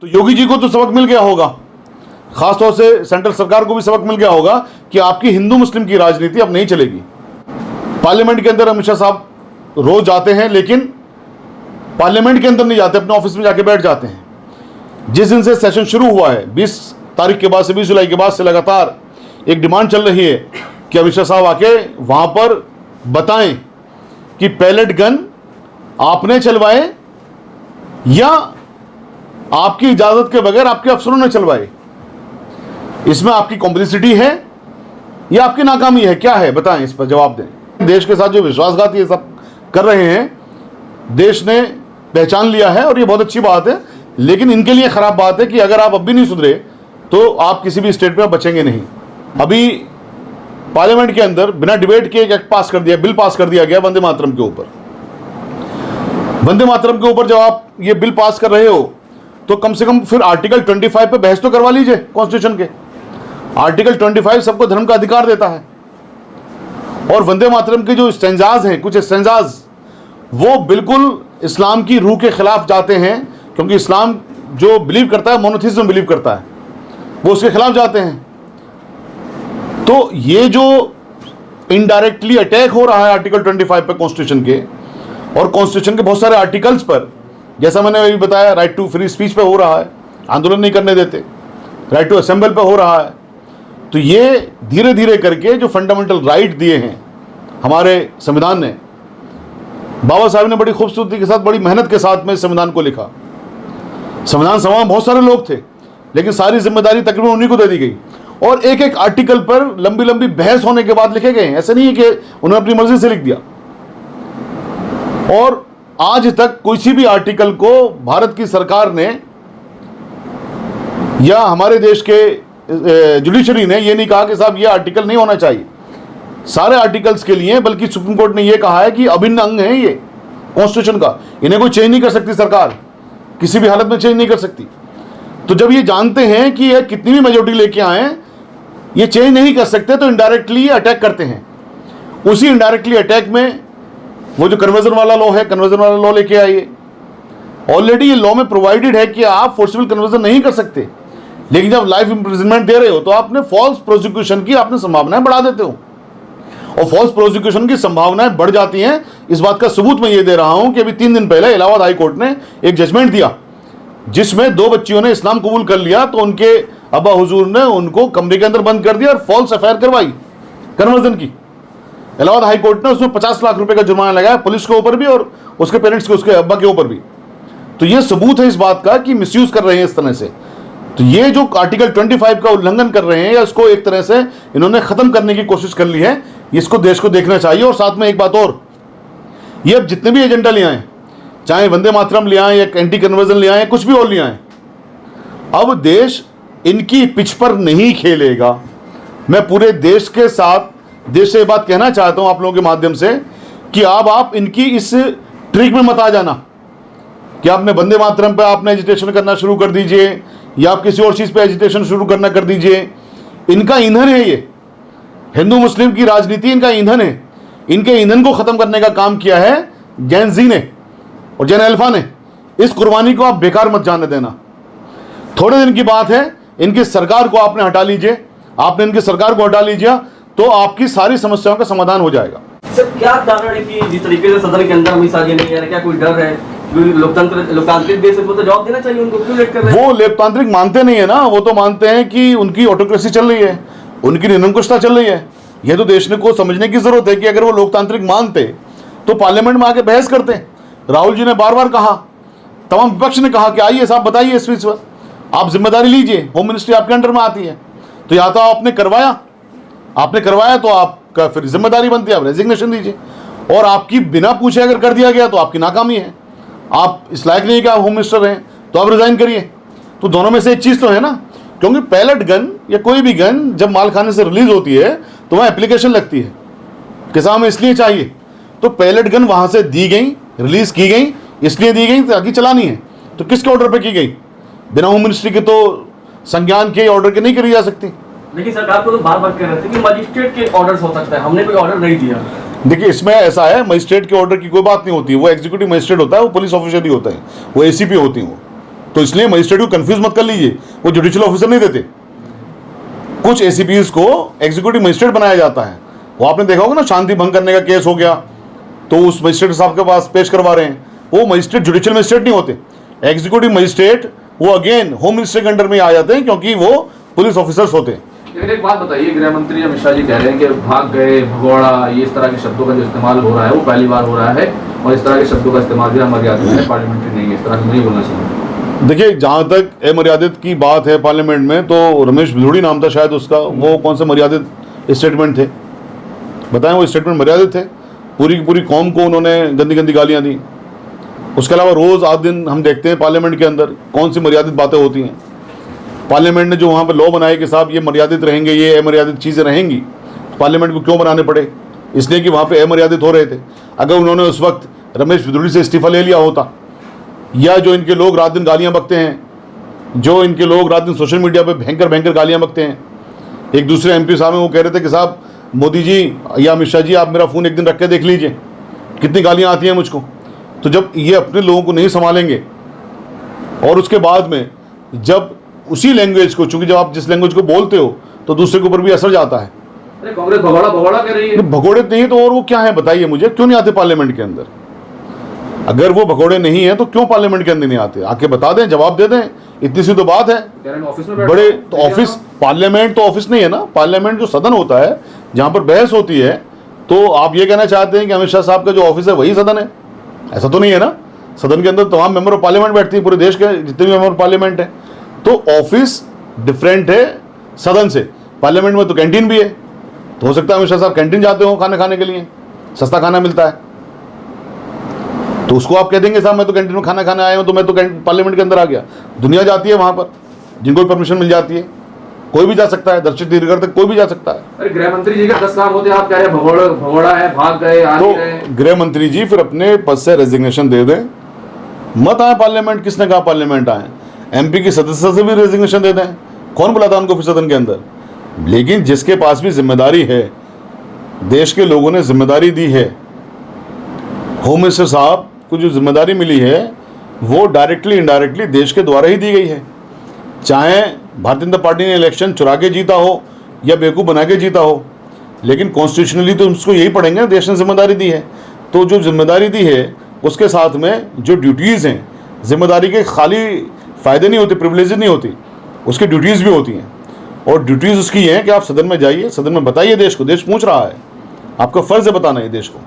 तो योगी जी को तो सबक मिल गया होगा, खासतौर से सेंट्रल सरकार को भी सबक मिल गया होगा कि आपकी हिंदू मुस्लिम की राजनीति अब नहीं चलेगी। पार्लियामेंट के अंदर अमित शाह साहब रोज जाते हैं, लेकिन पार्लियामेंट के अंदर नहीं जाते, अपने ऑफिस में जाके बैठ जाते हैं। जिस दिन से सेशन शुरू हुआ है 20 तारीख के बाद से 20 जुलाई के बाद से लगातार एक डिमांड चल रही है कि अमित शाह साहब आके वहां पर बताएं कि पैलेट गन आपने चलवाए या आपकी इजाजत के बगैर आपके अफसरों ने चलवाए। इसमें आपकी कॉम्प्लिसिटी है या आपकी नाकामी है, क्या है, बताएं, इस पर जवाब दें। देश के साथ जो विश्वासघात ये सब कर रहे हैं, देश ने पहचान लिया है और ये बहुत अच्छी बात है, लेकिन इनके लिए खराब बात है कि अगर आप अब भी नहीं सुधरे तो आप किसी भी स्टेट में बचेंगे नहीं। अभी पार्लियामेंट के अंदर बिना डिबेट के एक एक्ट पास कर दिया, बिल पास कर दिया गया वंदे मातरम के ऊपर। वंदे मातरम के ऊपर जब आप ये बिल पास कर रहे हो तो कम से कम फिर आर्टिकल 25 पे बहस तो करवा लीजिए। कॉन्स्टिट्यूशन के आर्टिकल 25 सबको धर्म का अधिकार देता है, और वंदे मातरम के जो स्टेंजाज हैं, कुछ स्टेंजाज वो बिल्कुल इस्लाम की रूह के खिलाफ जाते हैं, क्योंकि इस्लाम जो बिलीव करता है, मोनोथिज्म बिलीव करता है, वो उसके खिलाफ जाते हैं। तो ये जो इनडायरेक्टली अटैक हो रहा है आर्टिकल 25 पे कॉन्स्टिट्यूशन के, और कॉन्स्टिट्यूशन के बहुत सारे आर्टिकल्स पर, जैसा मैंने अभी बताया, राइट टू फ्री स्पीच पे हो रहा है, आंदोलन नहीं करने देते, राइट टू असेंबल पे हो रहा है। तो ये धीरे धीरे करके जो फंडामेंटल राइट दिए हैं हमारे संविधान ने, बाबा साहब ने बड़ी खूबसूरती के साथ, बड़ी मेहनत के साथ में इस संविधान को लिखा। संविधान सभा में बहुत सारे लोग थे, लेकिन सारी जिम्मेदारी तकरीबन उन्हीं को दे दी गई, और एक एक आर्टिकल पर लंबी लंबी बहस होने के बाद लिखे गए। ऐसे नहीं है कि उन्होंने अपनी मर्जी से लिख दिया। और आज तक किसी भी आर्टिकल को भारत की सरकार ने या हमारे देश के जुडिशरी ने यह नहीं कहा कि साहब ये आर्टिकल नहीं होना चाहिए। सारे आर्टिकल्स के लिए, बल्कि सुप्रीम कोर्ट ने यह कहा है कि अभिन्न अंग है ये कॉन्स्टिट्यूशन का, इन्हें कोई चेंज नहीं कर सकती सरकार, किसी भी हालत में चेंज नहीं कर सकती। तो जब ये जानते हैं कि ये कितनी भी मेजोरिटी लेके आए ये चेंज नहीं कर सकते, तो इनडायरेक्टली अटैक करते हैं। उसी इनडायरेक्टली अटैक में वो जो कन्वर्जन वाला लॉ है, कन्वर्जन वाला लॉ लेके आइए। ऑलरेडी ये लॉ में प्रोवाइडेड है कि आप फोर्सिबल कन्वर्जन नहीं कर सकते, लेकिन जब लाइफ इंप्रिजनमेंट दे रहे हो तो आपने फॉल्स प्रोसिक्यूशन की आपने संभावनाएं बढ़ा देते हो, और फॉल्स प्रोसिक्यूशन की संभावनाएं बढ़ जाती हैं। इस बात का सबूत मैं ये दे रहा हूं कि अभी 3 दिन पहले इलाहाबाद हाई कोर्ट ने एक जजमेंट दिया, जिसमें 2 बच्चियों ने इस्लाम कबूल कर लिया, तो उनके अब्बा हुजूर ने उनको कमरे के अंदर बंद कर दिया और फॉल्स एफआईआर करवाई कन्वर्जन की। इलाहाबाद हाई कोर्ट ने उसमें 50 लाख रुपए का जुर्माना लगाया, पुलिस के ऊपर भी और उसके पेरेंट्स के, उसके अब्बा के ऊपर भी। तो ये सबूत है इस बात का कि मिसयूज कर रहे हैं इस तरह से। तो ये जो आर्टिकल 25 का उल्लंघन कर रहे हैं, या इसको एक तरह से इन्होंने खत्म करने की कोशिश कर ली है, इसको देश को देखना चाहिए। और साथ में एक बात और, ये अब जितने भी एजेंडा ले आए, चाहे वंदे मातरम ले आए या एंटी कन्वर्जन ले आए, कुछ भी और ले आए, अब देश इनकी पिच पर नहीं खेलेगा। मैं पूरे देश के साथ, देश से ये बात कहना चाहता हूं आप लोगों के माध्यम से, कि अब आप इनकी इस ट्रिक में मत आ जाना कि आपने वंदे मातरम पे आपने एजिटेशन करना शुरू कर दीजिए, या आप किसी और चीज पे एजिटेशन शुरू करना कर दीजिए। इनका ईंधन है ये, हिंदू मुस्लिम की राजनीति इनका ईंधन है। इनके ईंधन को खत्म करने का काम किया है जैन जी ने और जैन अल्फा ने। इस कुर्बानी को आप बेकार मत जाने देना। थोड़े दिन की बात है, इनकी सरकार को आपने हटा लीजिए, आपने इनकी सरकार को हटा लीजिए तो आपकी सारी समस्याओं का समाधान हो जाएगा। सर, क्या कारण है कि जिस तरीके से सदन के अंदर अमित शाह जी नहीं आ रहे, क्या कोई डर है? लोकतांत्रिक देश को तो जवाब देना चाहिए, उनको क्यों लेट कर रहे हैं? वो लोकतांत्रिक मानते नहीं है ना, वो तो मानते हैं कि उनकी ऑटोक्रेसी चल रही है, उनकी निरंकुशता चल रही है। ये तो देश को समझने की जरूरत है कि अगर वो लोकतांत्रिक मानते तो पार्लियामेंट में आके बहस करते। राहुल जी ने बार बार कहा, तमाम विपक्ष ने कहा कि आइए साहब बताइए इस विषय पर, आप जिम्मेदारी लीजिए, होम मिनिस्ट्री आपके अंडर में आती है। तो या तो आपने करवाया तो आपका फिर जिम्मेदारी बनती है, आप रेजिग्नेशन दीजिए। और आपकी बिना पूछे अगर कर दिया गया तो आपकी नाकामी है, आप इस लायक नहीं कि आप होम मिनिस्टर हैं, तो आप रिजाइन करिए। तो दोनों में से एक चीज़ तो है ना, क्योंकि पैलेट गन या कोई भी गन जब मालखाने से रिलीज होती है तो वहाँ एप्लीकेशन लगती है कि साहब हमें इसलिए चाहिए। तो पैलेट गन वहाँ से दी गई, रिलीज की गई, इसलिए दी गई ताकि चलानी है। तो किसके ऑर्डर पर की गई? बिना होम मिनिस्ट्री के तो संज्ञान के ऑर्डर के नहीं करी जा सकती। लेकिन सरकार को तो बार बार कह रहे थे कि मजिस्ट्रेट के ऑर्डर हो सकता है, हमने कोई ऑर्डर नहीं दिया। देखिए, इसमें ऐसा है, मजिस्ट्रेट के ऑर्डर की कोई बात नहीं होती है। वो एग्जीक्यूटिव मजिस्ट्रेट होता है, वो पुलिस ऑफिसर ही होता है, वो एसीपी होती हैं। तो इसलिए मजिस्ट्रेट को कंफ्यूज मत कर लीजिए, वो जुडिशियल ऑफिसर नहीं देते। कुछ एसीपीज को एग्जीक्यूटिव मजिस्ट्रेट बनाया जाता है। वो आपने देखा होगा ना, शांति भंग करने का केस हो गया तो उस मजिस्ट्रेट साहब के पास पेश करवा रहे हैं, वो मजिस्ट्रेट जुडिशियल मजिस्ट्रेट नहीं होते। एग्जीक्यूटिव मजिस्ट्रेट वो अगेन होम मिनिस्टर के अंडर में आ जाते हैं, क्योंकि वो पुलिस ऑफिसर्स होते हैं। लेकिन एक बात बताइए, गृह मंत्री अमित शाह जी कह रहे हैं कि भाग गए, भगोड़ा, ये इस तरह के शब्दों का जो इस्तेमाल हो रहा है वो पहली बार हो रहा है, और इस तरह के शब्दों का इस्तेमाल भी अमर्यादित है, पार्लियामेंट्री नहीं है, इस तरह से नहीं बोलना चाहिए। देखिए, जहाँ तक अमर्यादित की बात है पार्लियामेंट में, तो रमेश भिलोड़ी नाम था शायद उसका, वो कौन से मर्यादित स्टेटमेंट थे बताएं? वो स्टेटमेंट मर्यादित थे। पूरी की पूरी कौम को उन्होंने गंदी गंदी गालियाँ दी। उसके अलावा रोज़ आध दिन हम देखते हैं पार्लियामेंट के अंदर कौन सी मर्यादित बातें होती हैं। पार्लियामेंट ने जो वहाँ पर लॉ बनाए कि साहब ये मर्यादित रहेंगे, ये अमर्यादित चीज़ें रहेंगी, तो पार्लियामेंट को क्यों बनाने पड़े? इसलिए कि वहाँ पे अमर्यादित हो रहे थे। अगर उन्होंने उस वक्त रमेश भिलोड़ी से इस्तीफा ले लिया होता, या जो इनके लोग रात दिन गालियाँ बकते हैं, जो इनके लोग रात दिन सोशल मीडिया पर भयंकर भयंकर गालियाँ बकते हैं, एक दूसरे एमपी साहब में वो कह रहे थे कि साहब मोदी जी या अमित शाह जी आप मेरा फ़ोन एक दिन रख के देख लीजिए कितनी गालियाँ आती हैं मुझको। तो जब ये अपने लोगों को नहीं संभालेंगे, और उसके बाद में जब उसी लैंग्वेज को, चूंकि जब आप जिस लैंग्वेज को बोलते हो तो दूसरे के ऊपर भी असर जाता है। अरे कांग्रेस भगोड़ा भगोड़ा कह रही है। भगोड़े नहीं तो और वो क्या है बताइए मुझे? क्यों नहीं आते पार्लियामेंट के अंदर? अगर वो भगोड़े नहीं है तो क्यों पार्लियामेंट के अंदर नहीं आते? आके बता दें, जवाब दे दें, इतनी सी तो बात है। ऑफिस में बड़े तो ऑफिस, पार्लियामेंट तो ऑफिस नहीं है ना, पार्लियामेंट जो सदन होता है जहाँ पर बहस होती है। तो आप ये कहना चाहते हैं कि अमित शाह साहब का जो ऑफिस है वही सदन है? ऐसा तो नहीं है ना। सदन के अंदर तमाम मेंबर ऑफ पार्लियामेंट बैठती हैं, पूरे देश के जितने भी मेंबर ऑफ पार्लियामेंट है। तो ऑफिस डिफरेंट है सदन से। पार्लियामेंट में तो कैंटीन भी है, तो हो सकता है अमित शाह साहब कैंटीन जाते हो खाना खाने के लिए, सस्ता खाना मिलता है, तो उसको आप कह देंगे साहब मैं तो कैंटीन में खाना खाने आया हूँ, तो मैं तो पार्लियामेंट के अंदर आ गया। दुनिया जाती है वहाँ पर, जिनको भी परमिशन मिल जाती है, कोई भी जा सकता है, दर्शक दीर्घर तक कोई भी जा सकता है। अरे गृह मंत्री जी का 10 काम होते, आप कह रहे हैं भगोड़ा है, भाग गए, आ नहीं रहे। तो गृह मंत्री जी फिर अपने पद से रेजिग्नेशन दे दें, मत आए पार्लियामेंट। किसने कहा पार्लियामेंट आए? एमपी की सदस्यता से भी रेजिग्नेशन दे दें, कौन बुलाता उनको फिर सदन के अंदर? लेकिन जिसके पास भी जिम्मेदारी है, देश के लोगों ने जिम्मेदारी दी है, होम मिनिस्टर साहब को जो जिम्मेदारी मिली है वो डायरेक्टली इनडायरेक्टली देश के द्वारा ही दी गई है। चाहे भारतीय जनता पार्टी ने इलेक्शन चुरा के जीता हो या बेवकूफ़ बना के जीता हो, लेकिन कॉन्स्टिट्यूशनली तो उसको यही पढ़ेंगे, देश ने जिम्मेदारी दी है। तो जो जिम्मेदारी दी है उसके साथ में जो ड्यूटीज़ हैं, जिम्मेदारी के खाली फ़ायदे नहीं होते, प्रिविलेज नहीं होती, उसकी ड्यूटीज़ भी होती हैं। और ड्यूटीज़ उसकी ये हैं कि आप सदन में जाइए, सदन में बताइए देश को, देश पूछ रहा है, आपका फ़र्ज़ है बताना है देश को।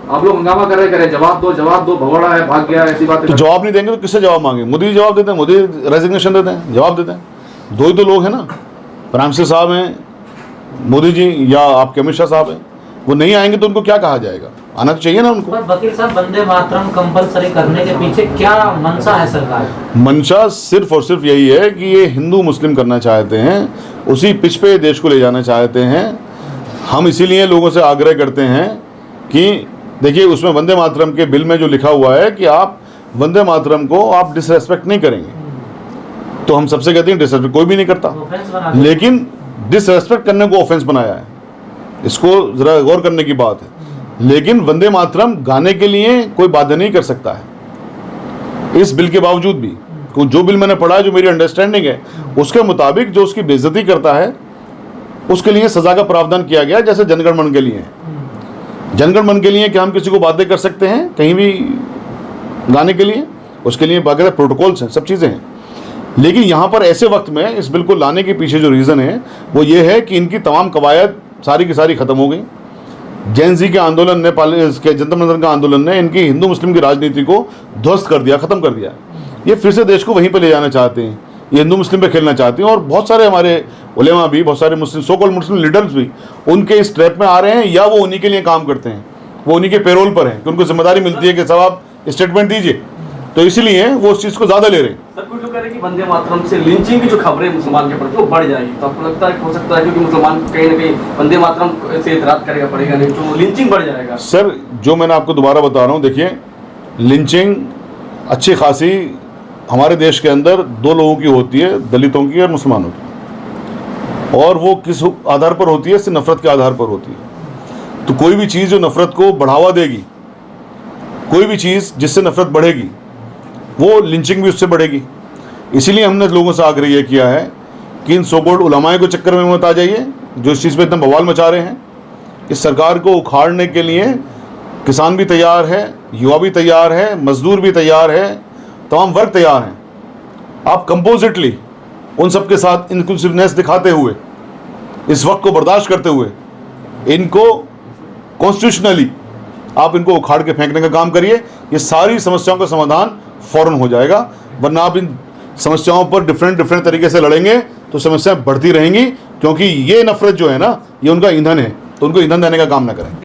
आप लोग हंगामा कर रहे, जवाब दो, भगोड़ा है, भाग गया, ऐसी बात। तो जवाब नहीं देंगे तो किससे जवाब मांगे? मोदी जवाब देते हैं, मोदी रेजिग्नेशन देते हैं, जवाब देते हैं। दो ही तो लोग हैं ना, प्राइम मिनिस्टर साहब हैं मोदी जी, या आपके अमित शाह साहब हैं। वो नहीं आएंगे तो उनको क्या कहा जाएगा? आना तो चाहिए ना उनको। पर वकील साहब, वंदे मातरम कंपलसरी करने के पीछे क्या मंशा है सरकार? मंशा सिर्फ और सिर्फ यही है कि ये हिंदू मुस्लिम करना चाहते हैं, उसी पिच पे देश को ले जाना चाहते हैं। हम इसीलिए लोगों से आग्रह करते हैं कि देखिए, उसमें वंदे मातरम के बिल में जो लिखा हुआ है कि आप वंदे मातरम को आप डिसरेस्पेक्ट नहीं करेंगे, तो हम सबसे कहते हैं डिसरेस्पेक्ट कोई भी नहीं करता, लेकिन डिसरेस्पेक्ट करने को ऑफेंस बनाया है, इसको ज़रा गौर करने की बात है। लेकिन वंदे मातरम गाने के लिए कोई बाध्य नहीं कर सकता है इस बिल के बावजूद भी। जो बिल मैंने पढ़ा है, जो मेरी अंडरस्टैंडिंग है, उसके मुताबिक जो उसकी बेइज्जती करता है उसके लिए सज़ा का प्रावधान किया गया, जैसे जनगण मन के लिए। जनगण मन के लिए क्या हम किसी को बाध्य कर सकते हैं कहीं भी गाने के लिए? उसके लिए बाकायदा प्रोटोकॉल्स हैं, सब चीज़ें हैं। लेकिन यहाँ पर ऐसे वक्त में इस बिल को लाने के पीछे जो रीज़न है वो ये है कि इनकी तमाम कवायद सारी की सारी ख़त्म हो गई। जैन जी के आंदोलन ने, जंतर मंतर का आंदोलन ने इनकी हिंदू मुस्लिम की राजनीति को ध्वस्त कर दिया, ख़त्म कर दिया। ये फिर से देश को वहीं पर ले जाना चाहते हैं, ये हिंदू मुस्लिम पे खेलना चाहते हैं। और बहुत सारे हमारे उलेमा भी, बहुत सारे मुस्लिम सो कॉल्ड मुस्लिम लीडर्स भी उनके इस ट्रैप में आ रहे हैं, या वो उन्हीं के लिए काम करते हैं, वो उन्हीं के पेरोल पर हैं कि उनको जिम्मेदारी मिलती है कि सब आप स्टेटमेंट दीजिए, तो इसीलिए वो उस चीज़ को ज़्यादा ले रहे हैं। सर, कुछ लोग कह रहे हैं कि वंदे मातरम से लिंचिंग की जो खबरें मुसलमान के प्रति वो बढ़ जाएगी, तो आपको लगता है हो सकता है क्योंकि मुसलमान कहीं ना कहीं वंदे मातरम से इतराज़ करेगा, पड़ेगा नहीं तो लिंचिंग बढ़ जाएगा? सर, जो मैंने आपको दोबारा बता रहा हूँ, देखिए, लिंचिंग अच्छी खासी हमारे देश के अंदर दो लोगों की होती है, दलितों की और मुसलमानों की, और वो किस आधार पर होती है? सिर्फ नफरत के आधार पर होती है। तो कोई भी चीज़ जो नफरत को बढ़ावा देगी, कोई भी चीज़ जिससे नफरत बढ़ेगी, वो लिंचिंग भी उससे बढ़ेगी। इसीलिए हमने लोगों से आग्रह ये किया है कि इन सोकोल्ड उलमाए को चक्कर में मत आ जाइए जो इस चीज़ पे इतना बवाल मचा रहे हैं। इस सरकार को उखाड़ने के लिए किसान भी तैयार है, युवा भी तैयार है, मजदूर भी तैयार है, तमाम वर्ग तैयार हैं। आप कंपोजिटली उन सब के साथ इंक्लूसिवनेस दिखाते हुए, इस वक्त को बर्दाश्त करते हुए, इनको कॉन्स्टिट्यूशनली आप इनको उखाड़ के फेंकने का काम करिए। ये सारी समस्याओं का समाधान फ़ौरन हो जाएगा, वरना आप इन समस्याओं पर डिफरेंट तरीके से लड़ेंगे तो समस्याएं बढ़ती रहेंगी, क्योंकि ये नफरत जो है ना, ये उनका ईंधन है, तो उनको ईंधन देने का काम ना करें।